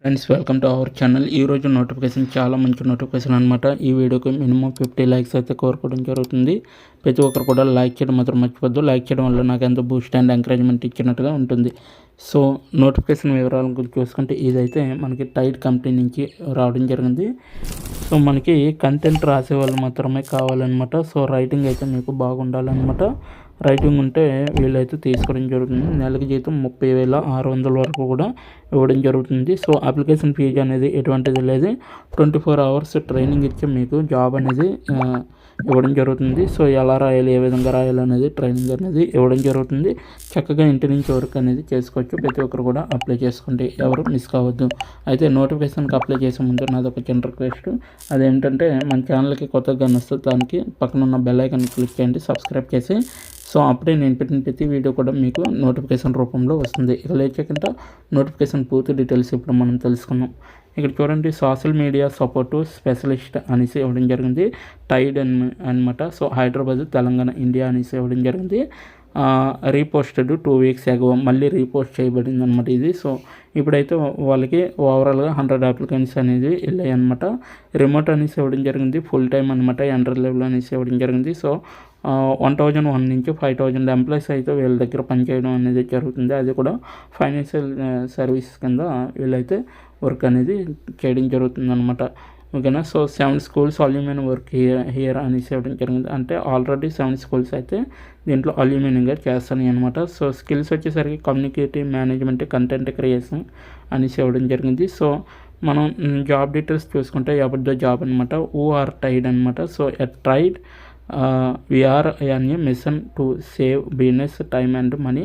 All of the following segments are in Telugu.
Friends, welcome to our channel. ఈరోజు నోటిఫికేషన్ చాలా మంచి నోటిఫికేషన్ అనమాట. ఈ వీడియోకి మినిమం 50 లైక్స్ అయితే కోరుకోవడం జరుగుతుంది. ప్రతి ఒక్కరు కూడా లైక్ చేయడం మాత్రం మర్చిపోద్దు. లైక్ చేయడం వల్ల నాకు ఎంతో బూస్ట్ అండ్ ఎంకరేజ్మెంట్ ఇచ్చినట్టుగా ఉంటుంది. సో నోటిఫికేషన్ వివరాల గురించి చూసుకుంటే ఇదైతే మనకి టైడ్ కంపెనీ నుంచి రావడం జరిగింది. సో మనకి కంటెంట్ రాసే వాళ్ళు మాత్రమే కావాలన్నమాట. సో రైటింగ్ అయితే మీకు బాగుండాలన్నమాట. రైటింగ్ ఉంటే వీళ్ళైతే తీసుకోవడం జరుగుతుంది. నెలకి జీతం 30,600 వరకు కూడా ఇవ్వడం జరుగుతుంది. సో అప్లికేషన్ ఫీజు అనేది ఎటువంటిది లేదు. 24 అవర్స్ ట్రైనింగ్ ఇచ్చి మీకు జాబ్ అనేది ఇవ్వడం జరుగుతుంది. సో ఎలా రాయాలి, ఏ విధంగా రాయాలి అనేది ట్రైనింగ్ అనేది ఇవ్వడం జరుగుతుంది. చక్కగా ఇంటి నుంచి వర్క్ అనేది చేసుకోవచ్చు. ప్రతి ఒక్కరు కూడా అప్లై చేసుకుంటే ఎవరు మిస్ కావద్దు. అయితే నోటిఫికేషన్కి అప్లై చేసే ముందు నాది ఒక చిన్న రిక్వెస్ట్. అదేంటంటే మన ఛానల్కి కొత్తగా వస్తుంది, దానికి పక్కన ఉన్న బెల్ ఐకాన్ క్లిక్ చేయండి, సబ్స్క్రైబ్ చేసి. సో అప్పుడే నేను పెట్టిన ప్రతి వీడియో కూడా మీకు నోటిఫికేషన్ రూపంలో వస్తుంది. ఇక లేచకుండా నోటిఫికేషన్ పూర్తి డీటెయిల్స్ ఇప్పుడు మనం తెలుసుకున్నాం. ఇక్కడ చూడండి, సోషల్ మీడియా సపోర్టు స్పెషలిస్ట్ అనేసి ఇవ్వడం జరిగింది. టైడ్ అనమాట. సో హైదరాబాద్, తెలంగాణ, ఇండియా అనేసి ఇవ్వడం జరిగింది. రీపోస్టెడ్ 2 వీక్స్ ఎగో మళ్ళీ రీపోస్ట్ చేయబడింది అనమాట ఇది. సో ఇప్పుడైతే వాళ్ళకి ఓవరాల్గా 100 అప్లికెంట్స్ అనేది వెళ్ళాయి అనమాట. రిమోట్ అనేసి ఇవ్వడం జరిగింది. ఫుల్ టైం అనమాట. ఎంటర్ లెవెల్ అనేసి ఇవ్వడం జరిగింది. సో 1001 నుంచి 5000 ఎంప్లాయీస్ అయితే వీళ్ళ దగ్గర పనిచేయడం అనేది జరుగుతుంది. అది కూడా ఫైనాన్షియల్ సర్వీస్ కింద వీళ్ళైతే వర్క్ అనేది చేయడం జరుగుతుంది అనమాట. ఓకేనా. So 7 schools aluminium work here అనేసి ఇవ్వడం జరిగింది. అంటే ఆల్రెడీ 7 schools అయితే దీంట్లో అల్యూమినియంగా చేస్తాయి అనమాట. సో స్కిల్స్ వచ్చేసరికి కమ్యూనికేటివ్ మేనేజ్మెంట్, కంటెంట్ క్రియేషన్ అనేసి ఇవ్వడం జరిగింది. సో మనం జాబ్ డీటెయిల్స్ చూసుకుంటే అబౌట్ ద జాబ్ అనమాట. హూ ఆర్ టైడ్ అనమాట. So at tried we are on a mission to save business time and money.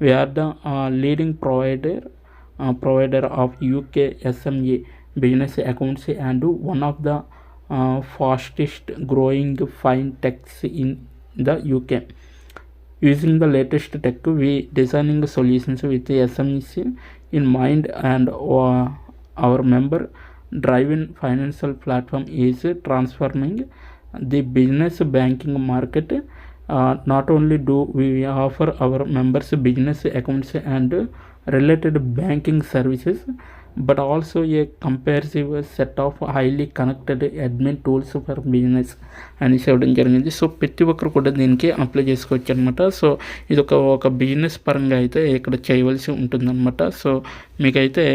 We are the leading provider of UK SME business accounts and one of the fastest growing fintechs in the UK. Using the latest tech, we designing solutions with the SMEs in mind, and our member driven financial platform is transforming the business banking market. Not only do we offer our members business accounts and related banking services, but also a comprehensive set of highly connected admin tools for business అనేసి ఇవ్వడం జరిగింది. సో ప్రతి ఒక్కరు కూడా దీనికి అప్లై చేసుకోవచ్చు అనమాట. సో ఇది ఒక బిజినెస్ పరంగా అయితే ఇక్కడ చేయవలసి ఉంటుందన్నమాట. సో మీకైతే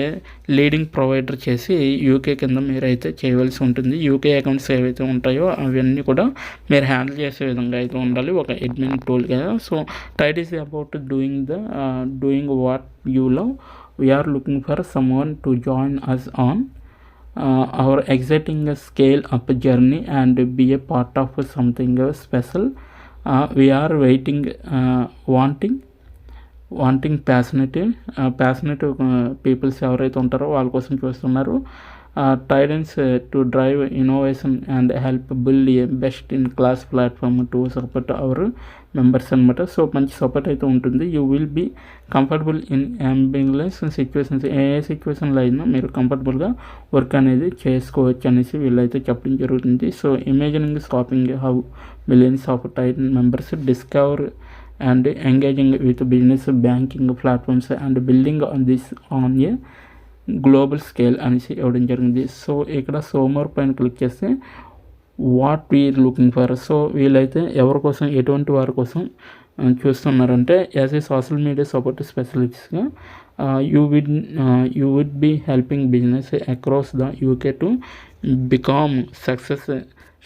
లీడింగ్ ప్రొవైడర్ చేసి యూకే కింద మీరైతే చేయవలసి ఉంటుంది. యూకే అకౌంట్స్ ఏవైతే ఉంటాయో అవన్నీ కూడా మీరు హ్యాండిల్ చేసే విధంగా అయితే ఉండాలి, ఒక అడ్మిన్ టూల్ కదా. So tight is about doing what you love. We are looking for someone to join us on our exciting scale up journey and be a part of something special. We are wanting passionate peoples ఎవరైతే ఉంటారో వాళ్ళ కోసం చూస్తున్నారు. టైడెన్స్ to drive innovation and help build a best in class platform to support our members అనమాట. సో మంచి సపోర్ట్ అయితే ఉంటుంది. You will be comfortable in ambiguous situations. ఏ సిచ్యువేషన్లో అయినా మీరు కంఫర్టబుల్గా వర్క్ అనేది చేసుకోవచ్చు అనేసి వీళ్ళైతే చెప్పడం జరుగుతుంది. So imagining stopping how millions of Tide members discover and engaging with business banking platforms and building on a global scale అనేసి ఇవ్వడం జరిగింది. సో ఇక్కడ సోమవారం పైన క్లిక్ చేస్తే what we are looking for. So వీళ్ళైతే ఎవరి కోసం, ఎటువంటి వారి కోసం చూస్తున్నారంటే as a social media support స్పెషలిస్ట్గా you would be helping business across the UK to become success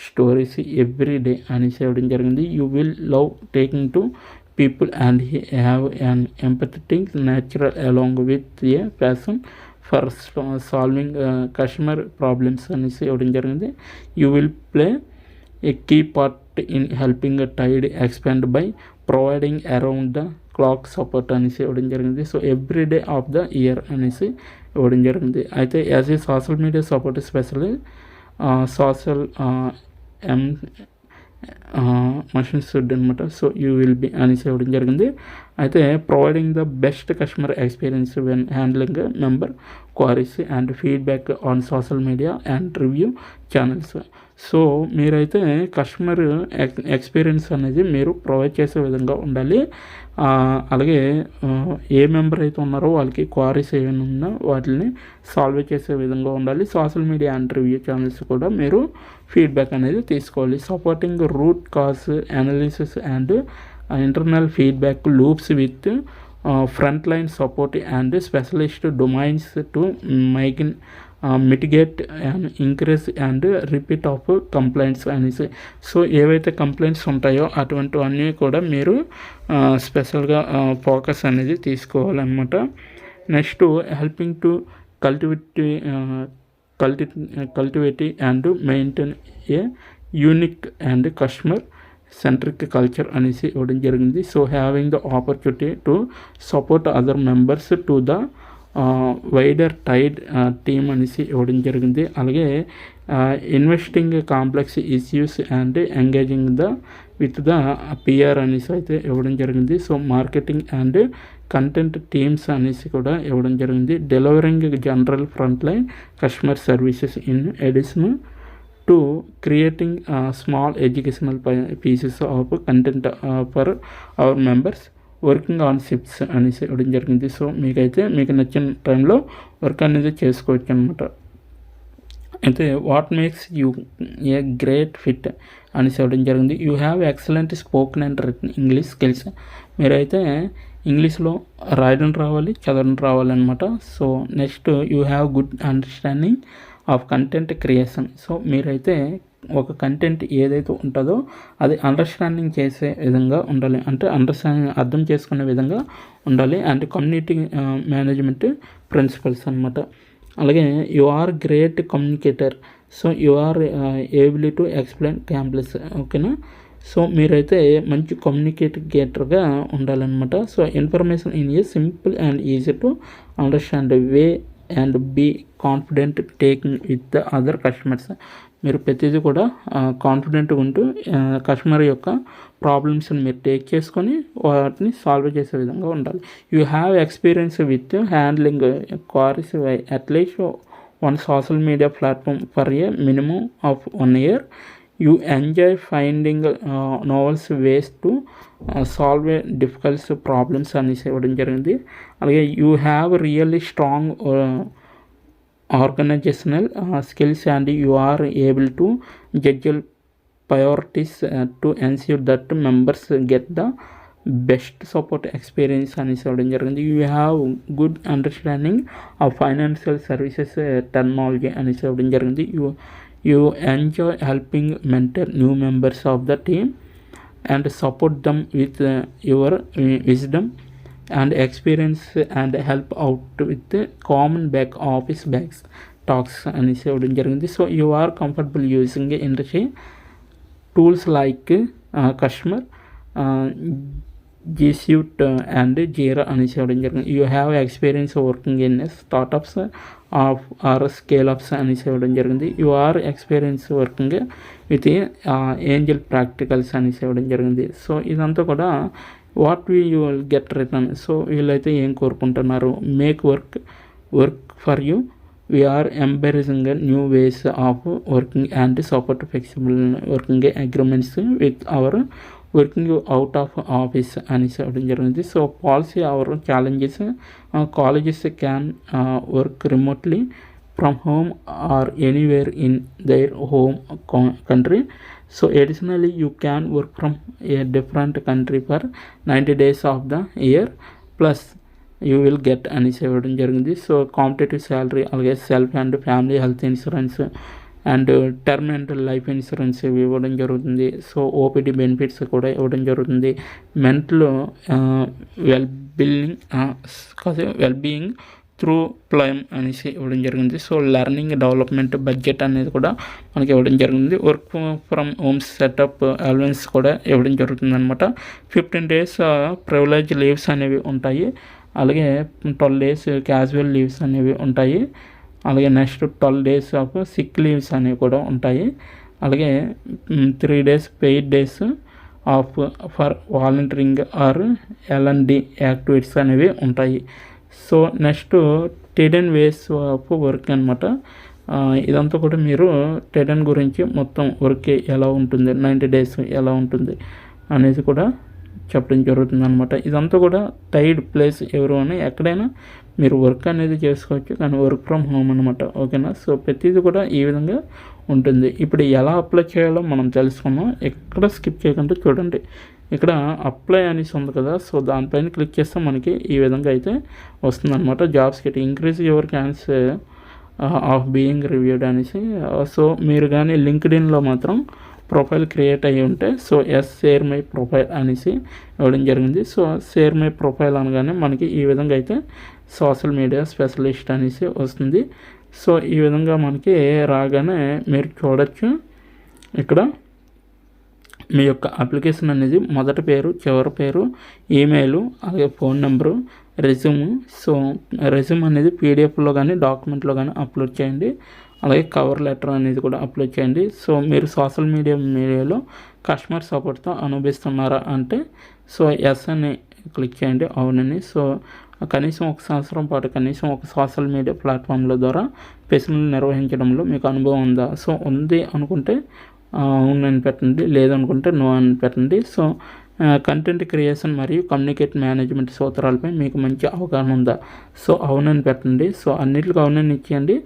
stories every day అనేసి ఇవ్వడం జరిగింది. You will love taking to people and have an empathetic nature along with a passion for solving customer problems అనేసి ఇవ్వడం జరిగింది. You will play a key part in helping a tide expand by providing around the clock support అనేసి ఇవ్వడం జరిగింది. So every day of the year అనేసి ఇవ్వడం జరిగింది. అయితే as a social media support specialist social machine should అనమాట. సో యూ విల్ బి అనేసి ఇవ్వడం జరిగింది. అయితే providing the best customer experience when handling member queries and feedback on social media and review channels. So మీరైతే కస్టమర్ ఎక్స్పీరియన్స్ అనేది మీరు ప్రొవైడ్ చేసే విధంగా ఉండాలి. అలాగే ఏ మెంబర్ అయితే ఉన్నారో వాళ్ళకి క్వారీస్ ఏమైనా ఉన్నా వాటిని సాల్వ్ చేసే విధంగా ఉండాలి. Social media and review channels కూడా మీరు ఫీడ్బ్యాక్ అనేది తీసుకోవాలి. Supporting root cause analysis and internal feedback loops with front line support and specialist domains to mitigate and increase and repeat of complaints అనేసి. సో ఏవైతే కంప్లైంట్స్ ఉంటాయో అటువంటివన్నీ కూడా మీరు స్పెషల్గా ఫోకస్ అనేది తీసుకోవాలన్నమాట. Next helping to cultivate and maintain a unique and customer centric culture అనేసి ఇవ్వడం జరిగింది. So having the opportunity to support other members to the wider tide team అనేసి ఇవ్వడం జరిగింది. అలాగే investing complex issues and engaging with the PR అనేసి అయితే ఇవ్వడం జరిగింది. So marketing and content teams అనేసి కూడా ఇవ్వడం జరిగింది. Delivering general front line customer services in addition to creating small educational pieces of content for our members working on shifts అనేసి ఇవ్వడం జరిగింది. సో మీకు నచ్చిన టైంలో వర్క్ అనేది చేసుకోవచ్చు అనమాట. అయితే what makes you a great fit అనేసి ఇవ్వడం జరిగింది. You have excellent spoken and written English skills. మీరైతే ఇంగ్లీష్లో రాయడం రావాలి, చదవడం రావాలన్నమాట. So next you have good understanding of content creation. So మీరైతే ఒక కంటెంట్ ఏదైతే ఉంటుందో అది అండర్స్టాండింగ్ చేసే విధంగా ఉండాలి, అంటే అర్థం చేసుకునే విధంగా ఉండాలి. అండ్ కమ్యూనిటీ మేనేజ్మెంట్ ప్రిన్సిపల్స్ అనమాట. అలాగే you are great communicator. So you are ability to explain complex. ఓకేనా. సో మీరైతే మంచి కమ్యూనికేటర్గా ఉండాలన్నమాట. So information in a simple and easy to understand way and be confident taking with the other customers. మీరు ప్రతిదీ కూడా కాన్ఫిడెంట్గా ఉంటూ కస్టమర్ యొక్క ప్రాబ్లమ్స్ని మీరు టేక్ చేసుకొని వాటిని సాల్వ్ చేసే విధంగా ఉండాలి. You have experience with handling queries at least one social media platform for a minimum of 1 year. You enjoy finding novels ways to solve difficult problems అనేసి ఇవ్వడం జరిగింది. అలాగే you have really strong organizational skills and you are able to judge priorities to ensure that members get the best support experience అనేసి ఇవ్వడం జరిగింది. You have good understanding of financial services technology అనేసి ఇవ్వడం జరిగింది. You enjoy helping mentor new members of the team and support them with your wisdom and experience and help out with common back office talks అనేసి ఇవ్వడం జరిగింది. So you are comfortable using industry tools like customer G Suite and Jira అనేసి ఇవ్వడం జరిగింది. You have experience working in startups or scale-ups అనేసి ఇవ్వడం జరిగింది. You are experience working with angel practicals అనేసి ఇవ్వడం జరిగింది. సో ఇదంతా కూడా what you will get return. So వీళ్ళైతే ఏం కోరుకుంటున్నారు, make work for you, we're embracing new ways of working and support flexible working agreements with hour working out of office అనేసి ఇవ్వడం జరిగింది. So policy our challenges colleges can work remotely from home or anywhere in their home country. So additionally you can work from a different country for 90 days of the year plus you will get అనేసి ఇవ్వడం జరిగింది. సో కాంపిటేటివ్ శాలరీ, అలాగే self and family health insurance and term and life insurance ఇవ్వడం జరుగుతుంది. సో ఓపీడీ బెనిఫిట్స్ కూడా ఇవ్వడం జరుగుతుంది. మెంటల్ వెల్బీయింగ్ త్రూ ప్లైమ్ అనేసి ఇవ్వడం జరిగింది. సో లెర్నింగ్ డెవలప్మెంట్ బడ్జెట్ అనేది కూడా మనకి ఇవ్వడం జరిగింది. Work from home setup allowance కూడా ఇవ్వడం జరుగుతుంది అనమాట. 15 days ప్రివిలేజ్ లీవ్స్ అనేవి ఉంటాయి. అలాగే 12 days క్యాజువల్ లీవ్స్ అనేవి ఉంటాయి. అలాగే next 12 days of sick leaves అనేవి కూడా ఉంటాయి. అలాగే 3 days paid days off for volunteering or L&D activities అనేవి ఉంటాయి. So next 10 ways of work అనమాట. ఇదంతా కూడా మీరు 10 గురించి మొత్తం వర్క్ ఎలా ఉంటుంది, 90 days ఎలా ఉంటుంది అనేది కూడా చెప్పడం జరుగుతుంది అనమాట. ఇదంతా కూడా టైడ్ ప్లేస్ ఎవరు అని ఎక్కడైనా మీరు వర్క్ అనేది చేసుకోవచ్చు, కానీ వర్క్ ఫ్రమ్ హోమ్ అనమాట. ఓకేనా. సో ప్రతిదీ కూడా ఈ విధంగా ఉంటుంది. ఇప్పుడు ఎలా అప్లై చేయాలో మనం తెలుసుకున్నాం. ఎక్కడ స్కిప్ చేయకుండా చూడండి. ఇక్కడ అప్లై అనేసి ఉంది కదా, సో దానిపైన క్లిక్ చేస్తే మనకి ఈ విధంగా అయితే వస్తుందన్నమాట. Jobs kit increase your chance of being reviewed అనేసి. సో మీరు కానీ లింక్డ్ఇన్లో మాత్రం ప్రొఫైల్ క్రియేట్ అయ్యి ఉంటే సో షేర్ మై ప్రొఫైల్ అనేసి ఇవ్వడం జరిగింది. సో షేర్ మై ప్రొఫైల్ అనగానే మనకి ఈ విధంగా అయితే సోషల్ మీడియా స్పెషలిస్ట్ అనేసి వస్తుంది. సో ఈ విధంగా మనకి రాగానే మీరు చూడొచ్చు, ఇక్కడ మీ యొక్క అప్లికేషన్ అనేది మొదటి పేరు, చివరి పేరు, ఈమెయిల్, అలాగే phone number, resume. So resume అనేది పీడిఎఫ్లో కానీ డాక్యుమెంట్లో కానీ అప్లోడ్ చేయండి. అలాగే కవర్ లెటర్ అనేది కూడా అప్లోడ్ చేయండి. సో మీరు సోషల్ మీడియాలో కస్టమర్ సపోర్ట్తో అనుభవిస్తున్నారా అంటే సో ఎస్ అని క్లిక్ చేయండి, అవునని. సో కనీసం 1 సంవత్సరం పాటు కనీసం ఒక సోషల్ మీడియా ప్లాట్ఫామ్ల ద్వారా ప్రశ్నలు నిర్వహించడంలో మీకు అనుభవం ఉందా? సో ఉంది అనుకుంటే అవునని పెట్టండి, లేదనుకుంటే నో అని పెట్టండి. సో కంటెంట్ క్రియేషన్ మరియు కమ్యూనికేట్ మేనేజ్మెంట్ సూత్రాలపై మీకు మంచి అవగాహన ఉందా? సో అవునని పెట్టండి. సో అన్నిటికీ అవునని ఇచ్చేయండి.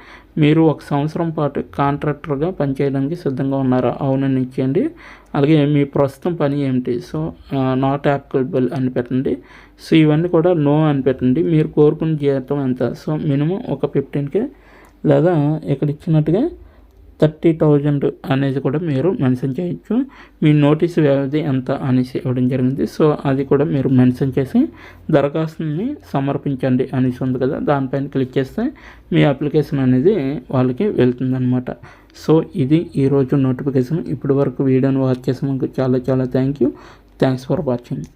మీరు 1 సంవత్సరం పాటు కాంట్రాక్టర్గా పనిచేయడానికి సిద్ధంగా ఉన్నారా? అవునని ఇచ్చేయండి. అలాగే మీ ప్రస్తుతం పని ఏమిటి? సో నాట్ యాప్లికబుల్ అని పెట్టండి. సో ఇవన్నీ కూడా నో అని పెట్టండి. మీరు కోరుకున్న జీతం ఎంత? సో మినిమం ఒక 15K లేదా ఇక్కడ ఇచ్చినట్టుగా 30,000 అనేది కూడా మీరు మెన్షన్ చేయొచ్చు. మీ నోటీస్ వ్యవధి ఎంత అనేసి ఇవ్వడం జరిగింది. సో అది కూడా మీరు మెన్షన్ చేసి దరఖాస్తుని సమర్పించండి అనేసి ఉంది కదా, దానిపైన క్లిక్ చేస్తే మీ అప్లికేషన్ అనేది వాళ్ళకి వెళ్తుందన్నమాట. సో ఇది ఈరోజు నోటిఫికేషన్. ఇప్పటి వరకు వీడియోని వాచ్ చేసినందుకు చాలా థ్యాంక్స్ ఫర్ వాచింగ్.